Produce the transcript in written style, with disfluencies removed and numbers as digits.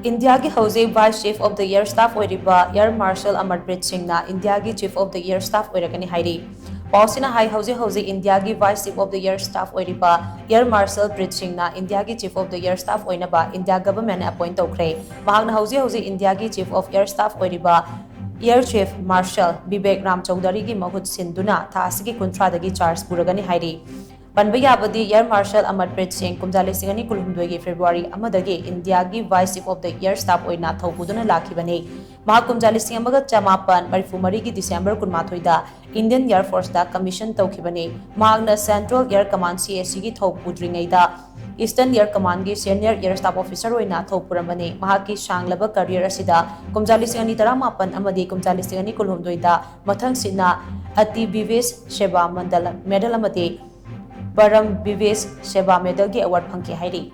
India की हौजे vice chief of the air staff air marshal Amarpreet Singh India की chief of the air staff होरगनी पाउसिना हौजे हौजे इंडिया की vice chief of the air staff air marshal Preet Singh India की chief of the air staff India government appoint तौरे हौजे हौजे इंडिया की chief of air staff air chief marshal Vivek Ram Chaudhari की महुत सिंधुना थासी की कुंथ्रादगी चार्ज पुरगनी पनब याबदी एयर मार्शल अमरप्रीत सिंह कुमजा लिंग अनी कुलहुमदोई की फेब्रुआरी इंडिया की vice chief of the air staff थौपुदुना लाखिबने कुमजा लिंग चमापन मरीफुमरी की दिसंबर कुनमाथोइदा इंडियन एयर फोर्स कमीशन तौखिबने सेंट्रल एयर कमांड CAC की थौपुद्रिङैदा ईस्टर्न एयर कमांड की सीनियर एयर स्टाफ ऑफिसर थौपुरमने की सांगलब करियर कुमजा लिंग अनी तरामापन कुमजा लिंग अनी कुलहुमदोइदा मथंगसिना अति विवेश सेवा मंडल मेडल परम विवेश सेवा मेडल की अवार्ड फंकी।